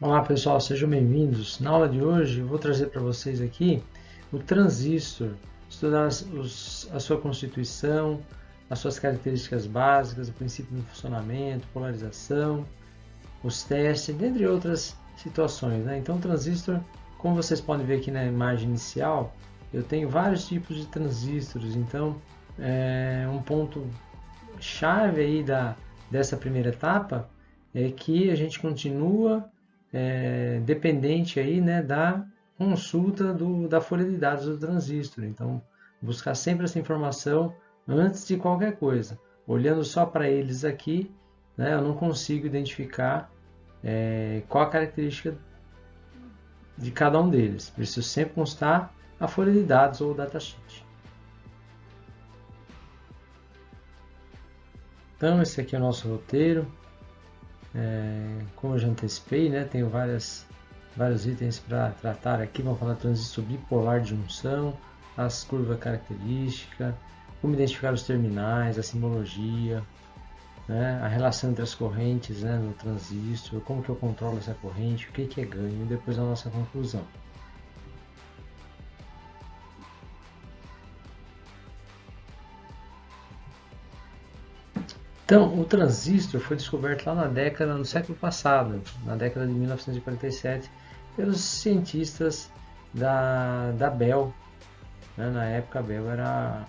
Olá pessoal, sejam bem-vindos. Na aula de hoje eu vou trazer para vocês aqui o transistor, estudar a sua constituição, as suas características básicas, o princípio de funcionamento, polarização, os testes, dentre outras situações, né? Então o transistor, como vocês podem ver aqui na imagem inicial, eu tenho vários tipos de transistores, então um ponto chave aí dessa primeira etapa é que a gente continua dependente aí, né, da consulta da folha de dados do transistor. Então, buscar sempre essa informação antes de qualquer coisa. Olhando só para eles aqui, né, eu não consigo identificar qual a característica de cada um deles. Preciso sempre constar a folha de dados ou o datasheet. Então, esse aqui é o nosso roteiro. Como eu já antecipei, né, tenho vários itens para tratar aqui. Vamos falar do transistor bipolar de junção, as curvas características, como identificar os terminais, a simbologia, né, a relação entre as correntes, né, no transistor, como que eu controlo essa corrente, o que é ganho, e depois a nossa conclusão. Então, o transistor foi descoberto lá no século passado, na década de 1947, pelos cientistas da Bell. Né? Na época, a Bell era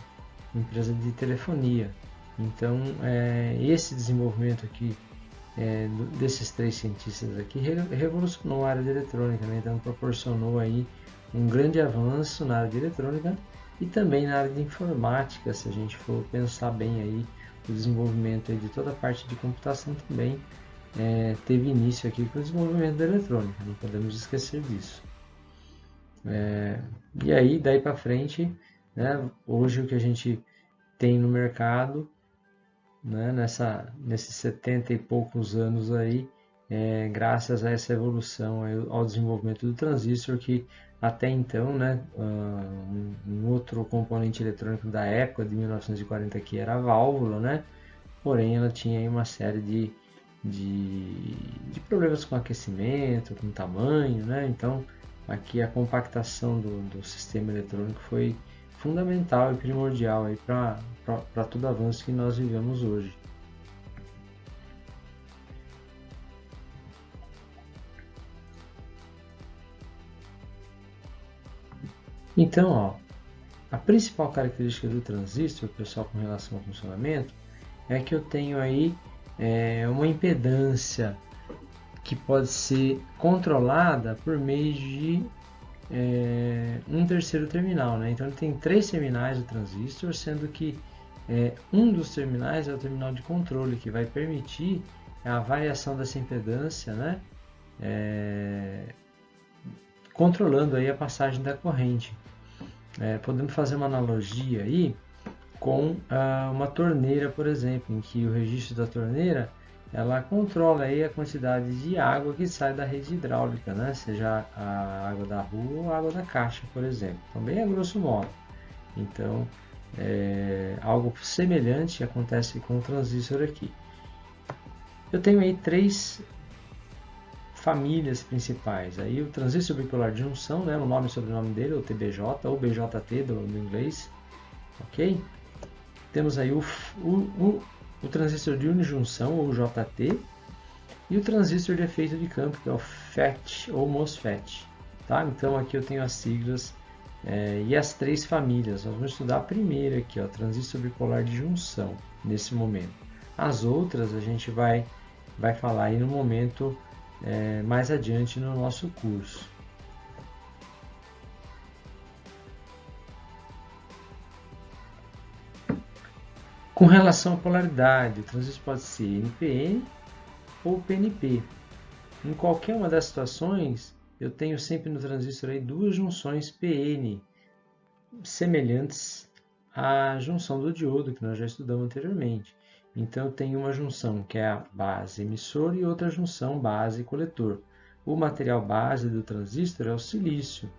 uma empresa de telefonia. Então, esse desenvolvimento aqui desses três cientistas aqui revolucionou a área de eletrônica, né? Então proporcionou aí um grande avanço na área de eletrônica e também na área de informática, se a gente for pensar bem aí o desenvolvimento aí de toda a parte de computação também teve início aqui com o desenvolvimento da eletrônica, não podemos esquecer disso. E aí, daí para frente, né, hoje o que a gente tem no mercado, né, nesses 70 e poucos anos aí, graças a essa evolução, ao desenvolvimento do transistor, que até então, né, um outro componente eletrônico da época, de 1940, que era a válvula, né, porém ela tinha aí uma série de problemas com aquecimento, com tamanho, né, então aqui a compactação do sistema eletrônico foi fundamental e primordial para todo o avanço que nós vivemos hoje. Então, ó, a principal característica do transistor, pessoal, com relação ao funcionamento, é que eu tenho aí uma impedância que pode ser controlada por meio de um terceiro terminal, né? Então ele tem três terminais do transistor, sendo que um dos terminais é o terminal de controle, que vai permitir a variação dessa impedância, né? Controlando aí a passagem da corrente. Podemos fazer uma analogia aí com uma torneira, por exemplo, em que o registro da torneira ela controla aí a quantidade de água que sai da rede hidráulica, né? Seja a água da rua ou a água da caixa, por exemplo. Então, bem a grosso modo. Então, algo semelhante acontece com o transistor aqui. Eu tenho aí três famílias principais. Aí o transistor bipolar de junção, né? O nome e sobrenome dele, o TBJ ou BJT do inglês, ok? Temos aí o transistor de unijunção, ou JT, e o transistor de efeito de campo, que é o FET ou MOSFET. Tá? Então aqui eu tenho as siglas e as três famílias. Nós vamos estudar a primeira aqui, ó, transistor bipolar de junção, nesse momento. As outras a gente vai falar aí no momento mais adiante no nosso curso. Com relação à polaridade, o transistor pode ser NPN ou PNP. Em qualquer uma das situações, eu tenho sempre no transistor aí duas junções PN, semelhantes à junção do diodo, que nós já estudamos anteriormente. Então, eu tenho uma junção que é a base emissor e outra junção base coletor. O material base do transistor é o silício,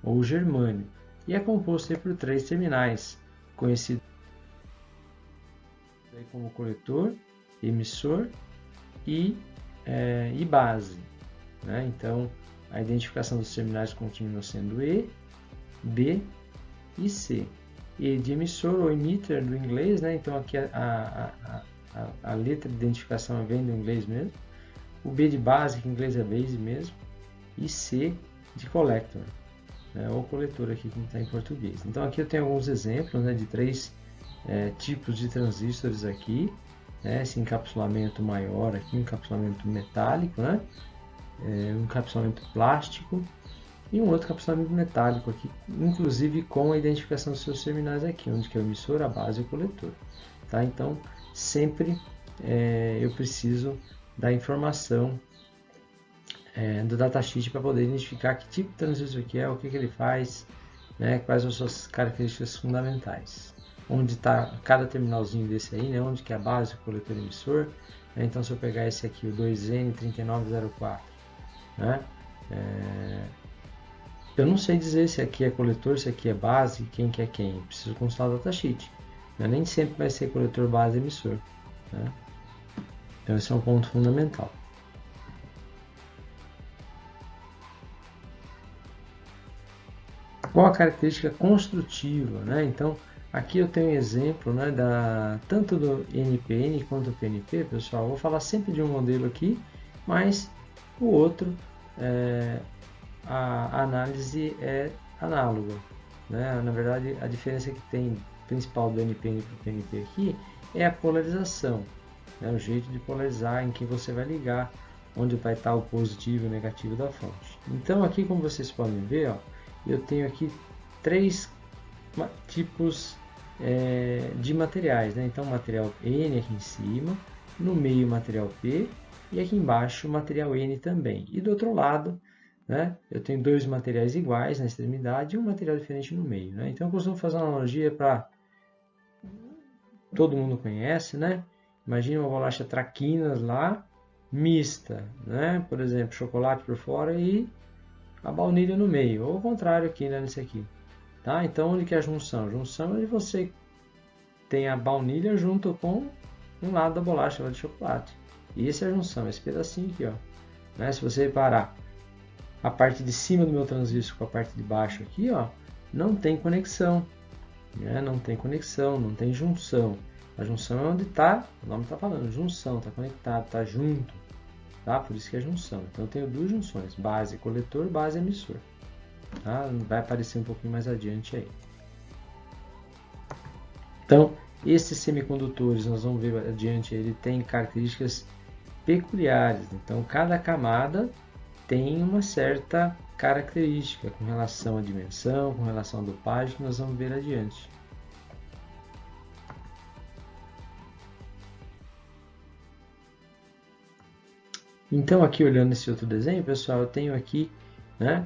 ou germânio, e é composto por três terminais, conhecidos como coletor, emissor e base. né? Então, a identificação dos terminais continua sendo E, B e C. E de emissor ou emitter do inglês, né? Então, aqui a letra de identificação vem do inglês mesmo. O B de base, que em inglês é base mesmo. E C de collector, né? Ou coletor aqui, como está em português. Então, aqui eu tenho alguns exemplos, né, de 3 tipos de transistores aqui. Esse encapsulamento maior aqui, um encapsulamento metálico, né? Um encapsulamento plástico e um outro encapsulamento metálico aqui, inclusive com a identificação dos seus terminais aqui, onde que é o emissor, a base e o coletor. Tá? Então, sempre eu preciso da informação do datasheet para poder identificar que tipo de transistor que é, o que ele faz, né? Quais são as suas características fundamentais. Onde está cada terminalzinho desse aí, né? Onde que é a base, o coletor e emissor. Né? Então, se eu pegar esse aqui, o 2N3904, né? Eu não sei dizer se aqui é coletor, se aqui é base, quem que é quem. Eu preciso consultar o datasheet. Né? Nem sempre vai ser coletor, base e emissor. Né? Então, esse é um ponto fundamental. Qual a característica construtiva? Né? Então, aqui eu tenho um exemplo, né, tanto do NPN quanto do PNP, pessoal. Eu vou falar sempre de um modelo aqui, mas o outro, a análise é análoga. Né? Na verdade, a diferença que tem principal do NPN para o PNP aqui é a polarização. Né? O jeito de polarizar em que você vai ligar, onde vai estar o positivo e o negativo da fonte. Então, aqui, como vocês podem ver, ó, eu tenho aqui 3 tipos de materiais, né? Então, material N aqui em cima, no meio material P e aqui embaixo material N também. E do outro lado, né, eu tenho 2 materiais iguais na extremidade e um material diferente no meio. Né? Então, eu costumo fazer uma analogia para todo mundo conhece, né? Imagina uma bolacha traquinas lá, mista, né? Por exemplo, chocolate por fora e a baunilha no meio, ou o contrário aqui, né, nesse aqui. Tá? Então, onde que é a junção? A junção é onde você tem a baunilha junto com um lado da bolacha lá de chocolate. E essa é a junção, esse pedacinho aqui, ó. Né? Se você reparar, a parte de cima do meu transistor com a parte de baixo aqui, ó, não tem conexão. Né? Não tem conexão, não tem junção. A junção é onde está, o nome está falando, junção, está conectado, está junto. Tá? Por isso que é junção. Então eu tenho 2 junções, base coletor, base emissor. Tá? Vai aparecer um pouquinho mais adiante aí. Então, esses semicondutores, nós vamos ver adiante, ele tem características peculiares. Então, cada camada tem uma certa característica com relação à dimensão, com relação à dopagem, que nós vamos ver adiante. Então, aqui olhando esse outro desenho, pessoal, eu tenho aqui, né,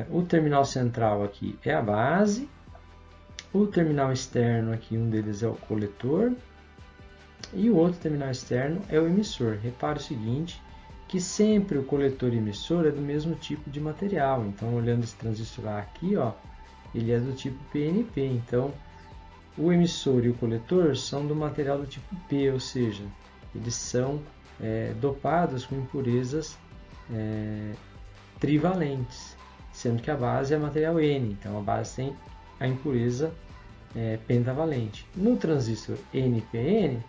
o terminal central aqui é a base, o terminal externo aqui, um deles é o coletor, e o outro terminal externo é o emissor. Repare o seguinte, que sempre o coletor e emissor é do mesmo tipo de material. Então, olhando esse transistor aqui, ó, ele é do tipo PNP. Então, o emissor e o coletor são do material do tipo P, ou seja, eles são dopados com impurezas trivalentes, sendo que a base é material N, então a base tem a impureza pentavalente. No transistor NPN,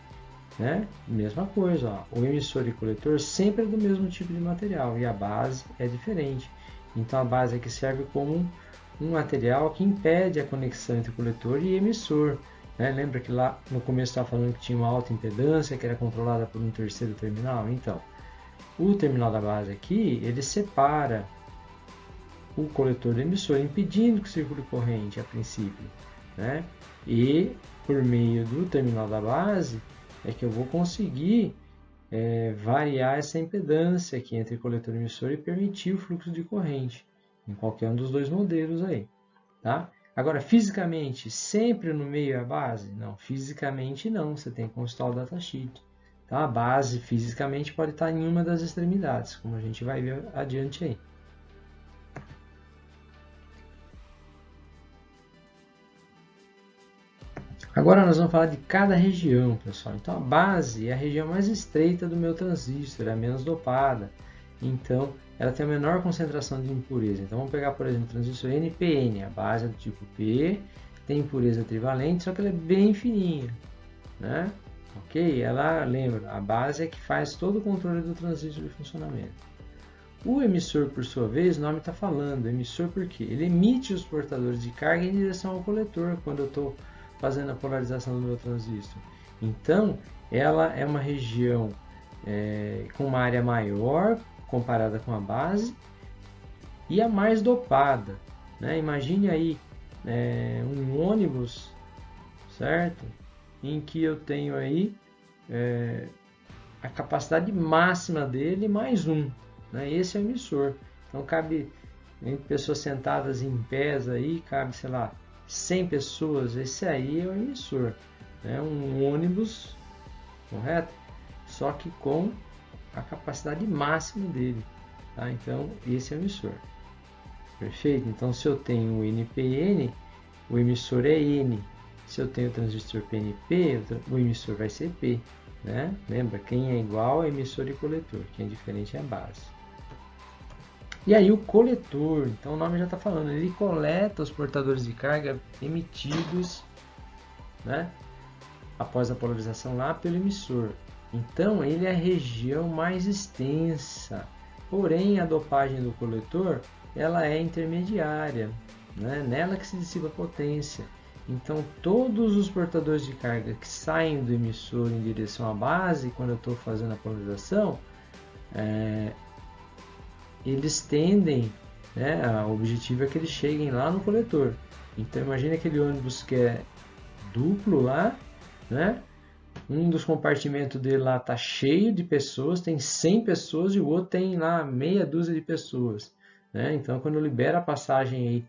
né, mesma coisa, ó, o emissor e o coletor sempre é do mesmo tipo de material e a base é diferente. Então a base aqui serve como um material que impede a conexão entre coletor e emissor. Né? Lembra que lá no começo estava falando que tinha uma alta impedância que era controlada por um terceiro terminal? Então, o terminal da base aqui, ele separa o coletor do emissor, impedindo que circule corrente a princípio. Né? E por meio do terminal da base é que eu vou conseguir variar essa impedância aqui entre coletor e emissor e permitir o fluxo de corrente em qualquer um dos 2 modelos aí. Tá? Agora, fisicamente, sempre no meio é a base? Não, fisicamente não, você tem que consultar o datasheet. Tá? A base, fisicamente, pode estar em uma das extremidades, como a gente vai ver adiante aí. Agora nós vamos falar de cada região, pessoal. Então, a base é a região mais estreita do meu transistor, é a menos dopada. então ela tem a menor concentração de impureza. Então vamos pegar, por exemplo, o transistor NPN, a base é do tipo P, tem impureza trivalente, só que ela é bem fininha, né? Ok? Ela, lembra, a base é que faz todo o controle do transistor de funcionamento. O emissor, por sua vez, o nome está falando, emissor por quê? Ele emite os portadores de carga em direção ao coletor quando eu estou fazendo a polarização do meu transistor. Então, ela é uma região com uma área maior comparada com a base e a mais dopada, né? Imagine aí um ônibus, certo? Em que eu tenho aí a capacidade máxima dele mais um, né? Esse é o emissor. Então cabe entre pessoas sentadas em pés aí, cabe, sei lá, 100 pessoas, esse aí é o emissor, né? Um ônibus, correto? Só que com a capacidade máxima dele, tá? Então esse é o emissor. Perfeito? Então se eu tenho o NPN, o emissor é N. Se eu tenho o transistor PNP, o emissor vai ser P, né? Lembra, quem é igual é emissor e coletor, quem é diferente é a base. E aí o coletor, então o nome já está falando, ele coleta os portadores de carga emitidos, né, após a polarização lá pelo emissor. Então ele é a região mais extensa, porém a dopagem do coletor ela é intermediária, né? Nela que se dissipa a potência. Então todos os portadores de carga que saem do emissor em direção à base, quando eu estou fazendo a polarização, eles tendem, né, o objetivo é que eles cheguem lá no coletor. Então imagine aquele ônibus que é duplo lá, né? Um dos compartimentos dele lá está cheio de pessoas, tem 100 pessoas e o outro tem lá meia dúzia de pessoas, né? Então quando eu libero a passagem aí,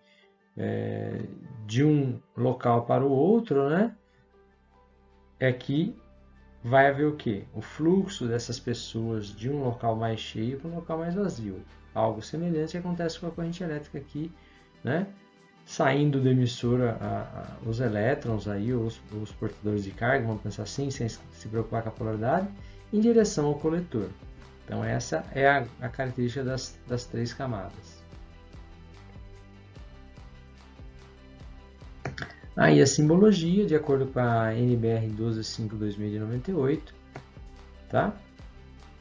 de um local para o outro, né, é que vai haver o quê? O fluxo dessas pessoas de um local mais cheio para um local mais vazio. Algo semelhante acontece com a corrente elétrica aqui, né? Saindo do emissor os elétrons, aí, os portadores de carga, vamos pensar assim, sem se preocupar com a polaridade, em direção ao coletor. Então essa é a característica das três camadas. Aí a simbologia, de acordo com a NBR 12.5/2098, tá?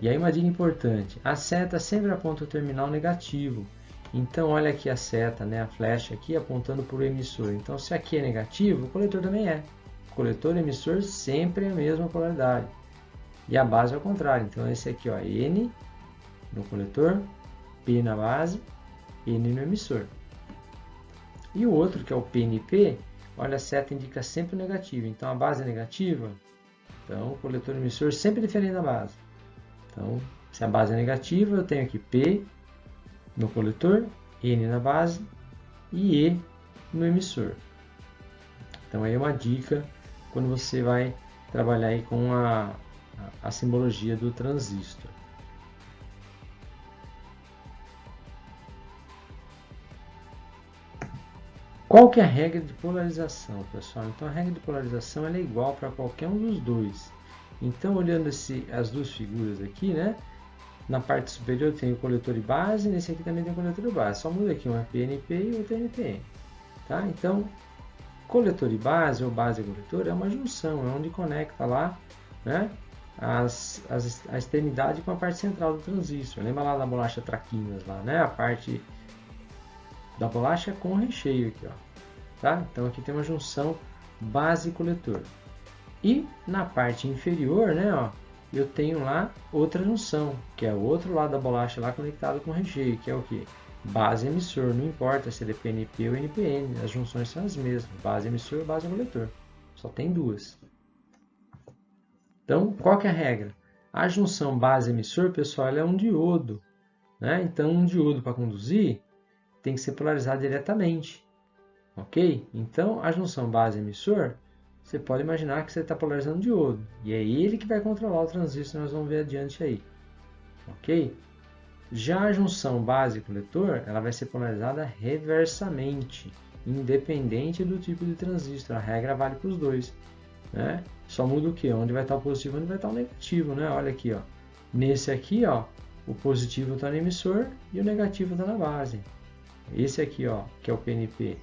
E aí uma dica importante, a seta sempre aponta o terminal negativo. Então olha aqui a seta, né, a flecha aqui apontando para o emissor. Então se aqui é negativo, o coletor também é. Coletor e emissor sempre é a mesma polaridade. E a base é o contrário. Então esse aqui, ó, N no coletor, P na base, N no emissor. E o outro, que é o PNP, olha, a seta indica sempre o negativo. Então a base é negativa, então o coletor e emissor sempre diferente da base. Então, se a base é negativa, eu tenho aqui P no coletor, N na base e E no emissor. Então aí é uma dica quando você vai trabalhar aí com a simbologia do transistor. Qual que é a regra de polarização, pessoal? Então a regra de polarização ela é igual para qualquer um dos dois. Então olhando as duas figuras aqui, né? Na parte superior tem o coletor e base, nesse aqui também tem o coletor e base. Só muda aqui, um é PNP e outro é NPN. Tá? Então, coletor e base, ou base e coletor, é uma junção, é onde conecta lá, né, a extremidade com a parte central do transistor. Lembra lá da bolacha traquinas, lá, né? A parte da bolacha com o recheio aqui, ó. Tá? Então aqui tem uma junção base e coletor. E na parte inferior, né, ó, eu tenho lá outra junção, que é o outro lado da bolacha lá conectado com o recheio, que é o que? Base emissor, não importa se ele é PNP ou NPN, as junções são as mesmas, base emissor e base coletor, só tem duas. Então, qual que é a regra? A junção base emissor, pessoal, ela é um diodo, né? Então, um diodo para conduzir tem que ser polarizado diretamente, ok? Então, a junção base emissor, você pode imaginar que você está polarizando o diodo, e é ele que vai controlar o transistor, nós vamos ver adiante aí, ok? Já a junção base coletor, ela vai ser polarizada reversamente, independente do tipo de transistor, a regra vale para os dois, né? Só muda o que? Onde vai estar o positivo e onde vai estar o negativo, né? Olha aqui, ó. Nesse aqui, ó, o positivo está no emissor e o negativo está na base. Esse aqui, ó, que é o PNP,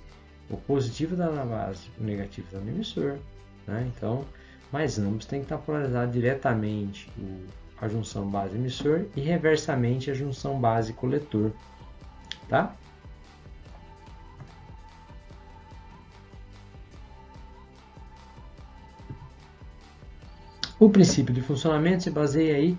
o positivo está na base, o negativo está no emissor, né? Então, mas ambos têm que estar polarizados diretamente, a junção base-emissor e reversamente a junção base-coletor, tá? O princípio de funcionamento se baseia aí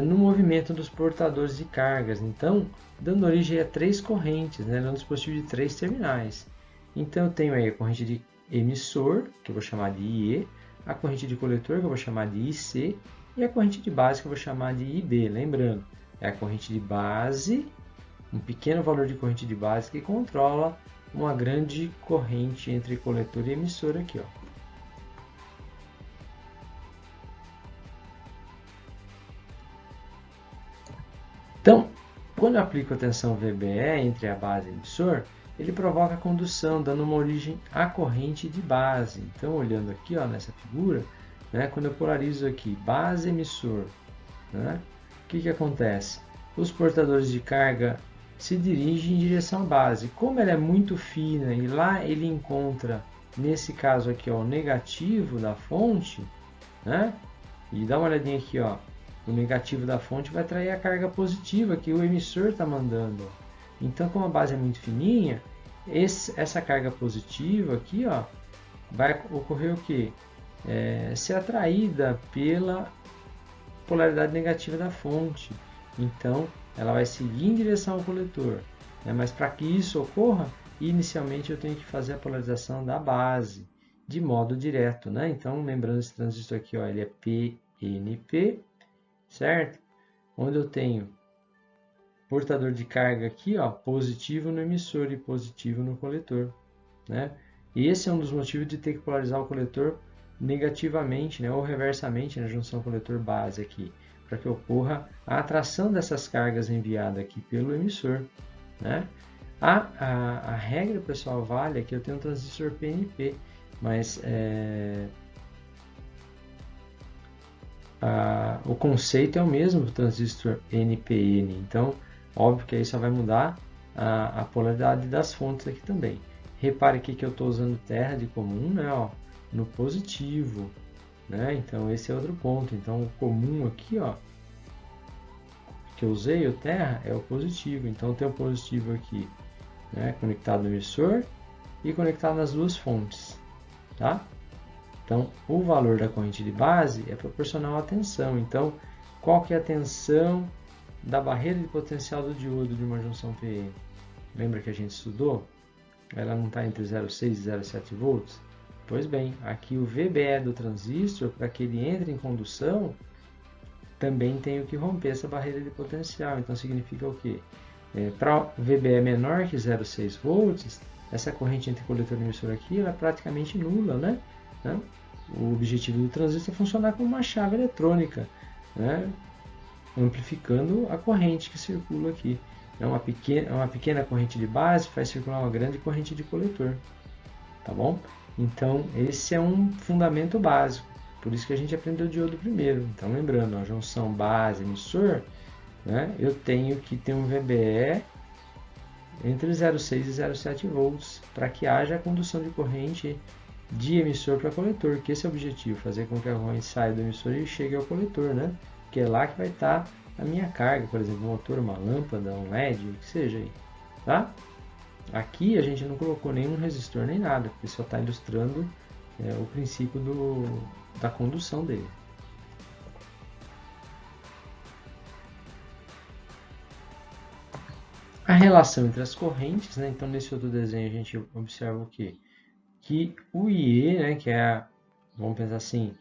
no movimento dos portadores de cargas, então, dando origem a 3 correntes, né, num dispositivo de 3 terminais. Então, eu tenho aí a corrente de emissor, que eu vou chamar de IE, a corrente de coletor, que eu vou chamar de IC, e a corrente de base, que eu vou chamar de IB. Lembrando, é a corrente de base, um pequeno valor de corrente de base que controla uma grande corrente entre coletor e emissor aqui, ó. Então, quando eu aplico a tensão VBE entre a base e o emissor, ele provoca a condução, dando uma origem à corrente de base. Então, olhando aqui, ó, nessa figura, né, quando eu polarizo aqui base-emissor, né, o que acontece? Os portadores de carga se dirigem em direção à base. Como ela é muito fina e lá ele encontra, nesse caso aqui, ó, o negativo da fonte, né, e dá uma olhadinha aqui, ó, o negativo da fonte vai atrair a carga positiva que o emissor está mandando. Então, como a base é muito fininha, essa carga positiva aqui, ó, vai ocorrer o quê? Ser atraída pela polaridade negativa da fonte. Então, ela vai seguir em direção ao coletor. Né? Mas para que isso ocorra, inicialmente eu tenho que fazer a polarização da base, de modo direto. Né? Então, lembrando esse transistor aqui, ó, ele é PNP, certo? Onde eu tenho portador de carga aqui, ó, positivo no emissor e positivo no coletor, né? E esse é um dos motivos de ter que polarizar o coletor negativamente, né, ou reversamente na junção coletor-base aqui, para que ocorra a atração dessas cargas enviadas aqui pelo emissor, né? A regra, pessoal, vale aqui, eu tenho um transistor PNP, mas o conceito é o mesmo do transistor NPN, então óbvio que aí só vai mudar a polaridade das fontes aqui também. Repare aqui que eu estou usando terra de comum, né, ó, no positivo, né? Então esse é outro ponto. Então o comum aqui, ó, que eu usei, o terra, é o positivo. Então eu tenho o positivo aqui, né, conectado no emissor e conectado nas duas fontes, tá? Então, o valor da corrente de base é proporcional à tensão. Então, qual que é a tensão da barreira de potencial do diodo de uma junção PE? Lembra que a gente estudou? Ela não está entre 0,6 e 0,7 volts? Pois bem, aqui o VBE do transistor, para que ele entre em condução, também tenho que romper essa barreira de potencial. Então, significa o quê? Para VBE menor que 0,6 volts, essa corrente entre coletor e emissor aqui ela é praticamente nula, né? O objetivo do transistor é funcionar como uma chave eletrônica, né? Amplificando a corrente que circula aqui. Uma pequena corrente de base faz circular uma grande corrente de coletor, tá bom? Então, esse é um fundamento básico, por isso que a gente aprendeu o diodo primeiro. Então, lembrando, a junção base-emissor, né, eu tenho que ter um VBE entre 0,6 e 0,7 volts, para que haja a condução de corrente de emissor para coletor, que esse é o objetivo, fazer com que a corrente saia do emissor e chegue ao coletor, né? Que é lá que vai estar a minha carga, por exemplo, um motor, uma lâmpada, um LED, o que seja aí, tá? Aqui a gente não colocou nenhum resistor nem nada, porque só está ilustrando o princípio da condução dele. A relação entre as correntes, né? Então nesse outro desenho a gente observa o quê? Que o IE, né, que é vamos pensar assim,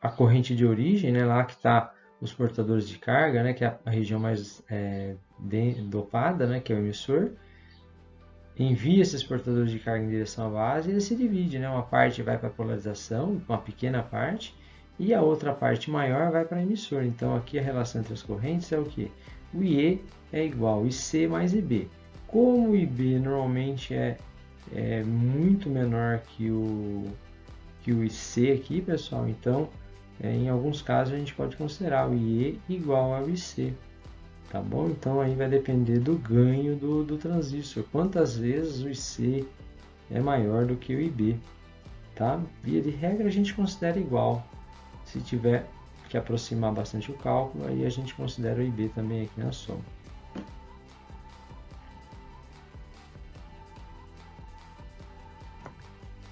a corrente de origem, né, lá que está os portadores de carga, né, que é a região mais dopada, né, que é o emissor, envia esses portadores de carga em direção à base e ele se divide, né, uma parte vai para a polarização, uma pequena parte, e a outra parte maior vai para o emissor. Então aqui a relação entre as correntes é o que? O IE é igual a IC mais IB. Como o IB normalmente é muito menor que o IC aqui, pessoal, então em alguns casos a gente pode considerar o IE igual ao IC, tá bom? Então aí vai depender do ganho do transistor, quantas vezes o IC é maior do que o IB, tá? Via de regra a gente considera igual. Se tiver que aproximar bastante o cálculo, aí a gente considera o IB também aqui na soma.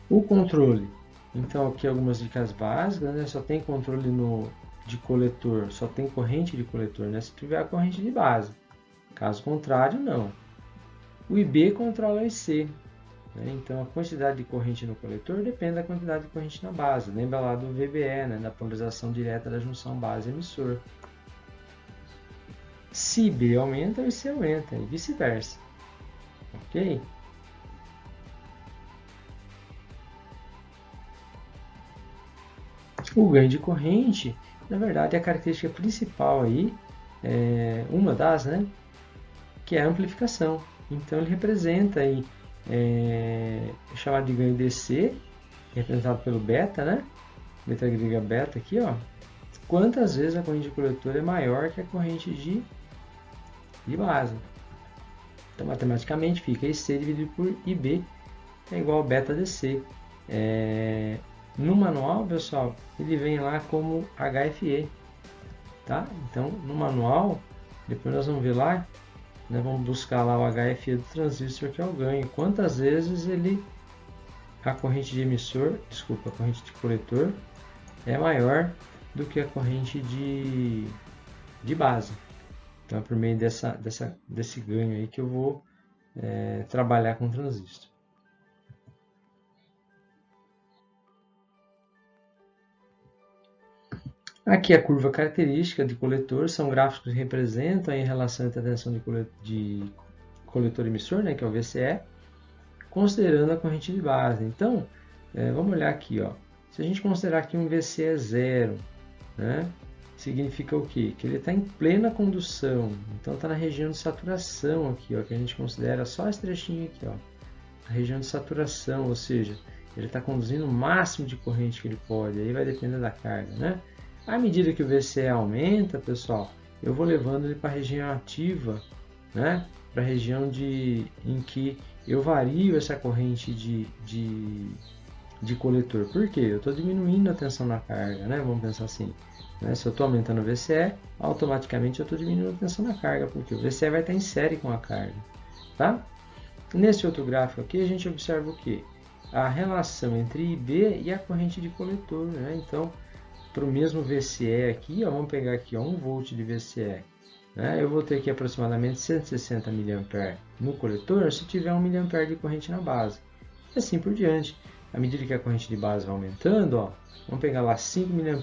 O controle. Então aqui algumas dicas básicas, né? Só tem controle de coletor, só tem corrente de coletor, né? Se tiver a corrente de base. Caso contrário, não. O IB controla o IC. Então, a quantidade de corrente no coletor depende da quantidade de corrente na base. Lembra lá do VBE, né, da polarização direta da junção base-emissor. Se B aumenta, o IC aumenta, e vice-versa. Ok? O ganho de corrente, na verdade, é a característica principal aí, uma das, né, que é a amplificação. Então, ele representa aí, chamado de ganho DC, representado pelo beta, né? Letra grega beta aqui, ó. Quantas vezes a corrente de coletor é maior que a corrente de base. Então, matematicamente, fica IC dividido por IB é igual a beta DC. No manual, pessoal, ele vem lá como HFE, tá? Então, no manual, depois nós vamos ver lá, né, vamos buscar lá o HFE do transistor, que é o ganho. Quantas vezes a corrente de emissor, desculpa, a corrente de coletor é maior do que a corrente de base. Então, é por meio desse ganho aí que eu vou trabalhar com o transistor. Aqui a curva característica de coletor, são gráficos que representam em relação entre a tensão de coletor emissor, né, que é o VCE, considerando a corrente de base. Então, vamos olhar aqui, ó. Se a gente considerar que um VCE é zero, né, significa o quê? Que ele está em plena condução, então está na região de saturação aqui, ó, que a gente considera só esse trechinho aqui, ó, a região de saturação, ou seja, ele está conduzindo o máximo de corrente que ele pode, aí vai depender da carga, né? À medida que o VCE aumenta, pessoal, eu vou levando ele para a região ativa, né? Para a região em que eu vario essa corrente de coletor. Por quê? Eu estou diminuindo a tensão na carga, né? Vamos pensar assim. Né? Se eu estou aumentando o VCE, automaticamente eu estou diminuindo a tensão na carga, porque o VCE vai estar em série com a carga. Tá? Nesse outro gráfico aqui, a gente observa o quê? A relação entre IB e a corrente de coletor. Né? Então, para o mesmo VCE aqui, ó, vamos pegar aqui ó, 1 volt de VCE. Né? Eu vou ter aqui aproximadamente 160 mA no coletor se tiver 1 mA de corrente na base. E assim por diante. À medida que a corrente de base vai aumentando, ó, vamos pegar lá 5 mA,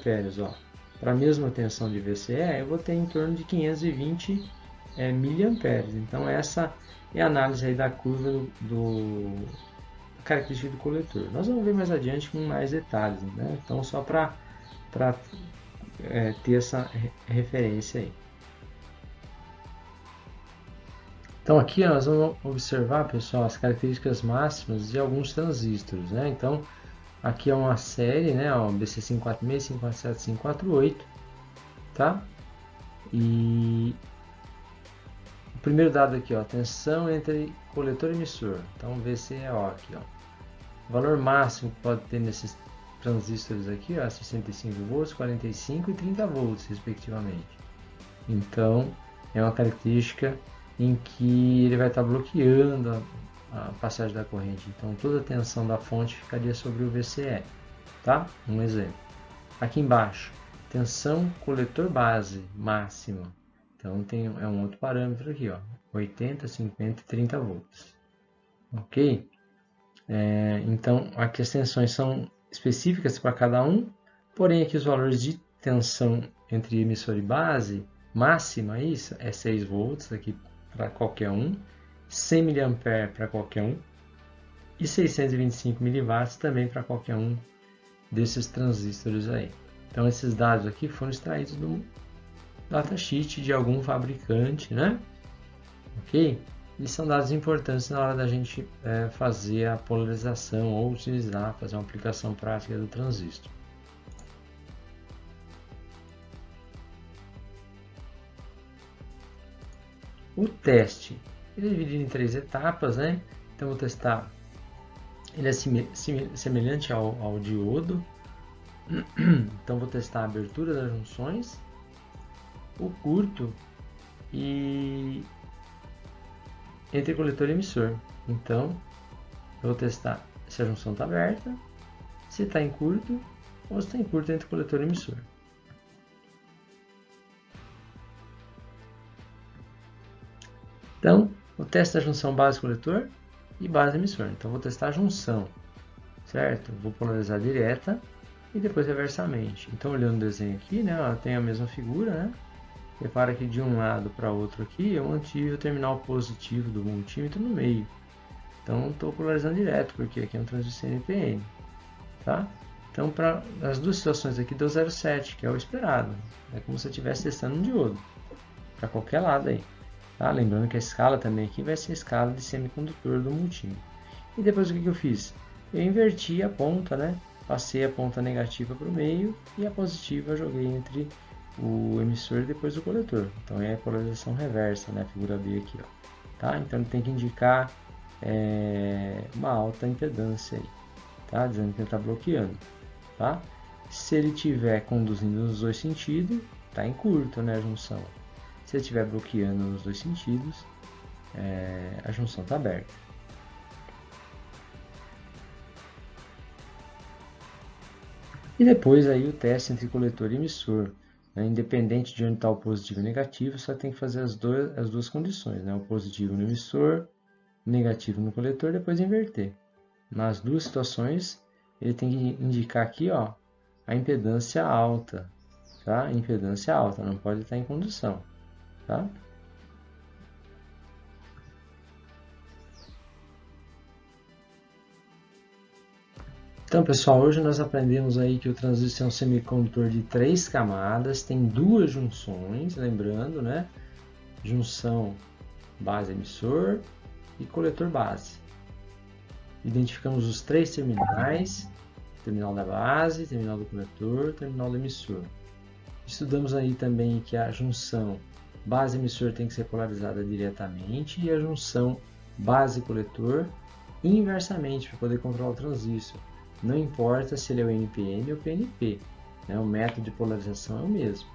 para a mesma tensão de VCE, eu vou ter em torno de 520 mA. Então essa é a análise aí da curva da característica do coletor. Nós vamos ver mais adiante com mais detalhes. Né? Então só para ter essa referência aí. Então aqui nós vamos observar, pessoal, as características máximas de alguns transistores. Né? Então aqui é uma série, né, ó, BC546, 547, 548, tá? E o primeiro dado aqui, ó, tensão entre coletor e emissor. Então VCO aqui, ó. O valor máximo que pode ter nesses transistores aqui, ó, 65 volts, 45 e 30 volts, respectivamente. Então, é uma característica em que ele vai estar bloqueando a passagem da corrente. Então, toda a tensão da fonte ficaria sobre o VCE, tá? Um exemplo. Aqui embaixo, tensão coletor base máxima. Então, é um outro parâmetro aqui, ó, 80, 50 e 30 volts. Ok? Então, aqui as tensões são específicas para cada um, porém aqui os valores de tensão entre emissor e base máxima, isso é 6 volts aqui para qualquer um, 100 mA para qualquer um e 625 mW também para qualquer um desses transistores aí. Então esses dados aqui foram extraídos do datasheet de algum fabricante, né? Ok? E são dados importantes na hora da gente fazer a polarização ou fazer uma aplicação prática do transistor. O teste, ele é dividido em 3 etapas, né? Então, vou testar, ele é semelhante ao diodo. Então, vou testar a abertura das junções, o curto e entre coletor e emissor. Então, eu vou testar se a junção está aberta, se está em curto ou se está em curto entre coletor e emissor. Então, o teste da junção base-coletor e base-emissor. Então, vou testar a junção, certo? Vou polarizar direta e depois reversamente. Então, olhando o desenho aqui, né, ela tem a mesma figura, né? Repara que de um lado para outro aqui, eu mantive o terminal positivo do multímetro no meio. Então, estou polarizando direto, porque aqui é um transistor NPN, tá? Então, para as duas situações aqui, deu 0,7, que é o esperado. É como se eu estivesse testando um diodo, para qualquer lado aí. Tá? Lembrando que a escala também aqui vai ser a escala de semicondutor do multímetro. E depois o que eu fiz? Eu inverti a ponta, né? Passei a ponta negativa para o meio e a positiva joguei entre o emissor e depois o coletor. Então é a polarização reversa, né? A figura B aqui. Ó. Tá? Então ele tem que indicar uma alta impedância aí, tá? Dizendo que ele está bloqueando. Tá? Se ele estiver conduzindo nos dois sentidos, está em curto, né, a junção. Se ele estiver bloqueando nos dois sentidos, a junção está aberta. E depois aí o teste entre coletor e emissor. Né? Independente de onde está o positivo e o negativo, só tem que fazer as duas condições. Né? O positivo no emissor, o negativo no coletor, depois inverter. Nas duas situações, ele tem que indicar aqui ó, a impedância alta. Tá? Impedância alta, não pode estar em condução. Tá? Então, pessoal, hoje nós aprendemos aí que o transistor é um semicondutor de 3 camadas, tem duas junções, lembrando, né? Junção base-emissor e coletor base. Identificamos os 3 terminais, terminal da base, terminal do coletor, terminal do emissor. Estudamos aí também que a junção base-emissor tem que ser polarizada diretamente e a junção base-coletor inversamente para poder controlar o transistor. Não importa se ele é o NPN ou PNP, né? O método de polarização é o mesmo.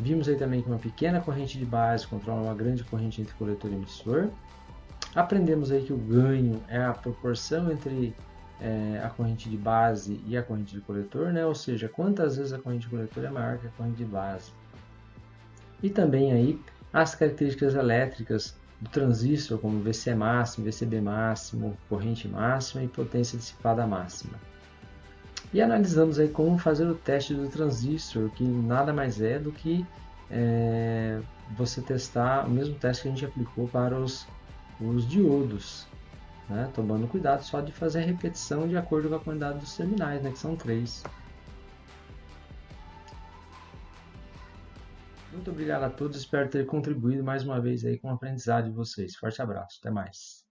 Vimos aí também que uma pequena corrente de base controla uma grande corrente entre coletor e emissor. Aprendemos aí que o ganho é a proporção entre a corrente de base e a corrente de coletor, né? Ou seja, quantas vezes a corrente de coletor é maior que a corrente de base. E também aí as características elétricas do transistor, como VC máximo, VCB máximo, corrente máxima e potência dissipada máxima. E analisamos aí como fazer o teste do transistor, que nada mais é do que você testar o mesmo teste que a gente aplicou para os diodos, né? Tomando cuidado só de fazer a repetição de acordo com a quantidade dos terminais, né? Que são 3. Muito obrigado a todos, espero ter contribuído mais uma vez aí com o aprendizado de vocês. Forte abraço, até mais.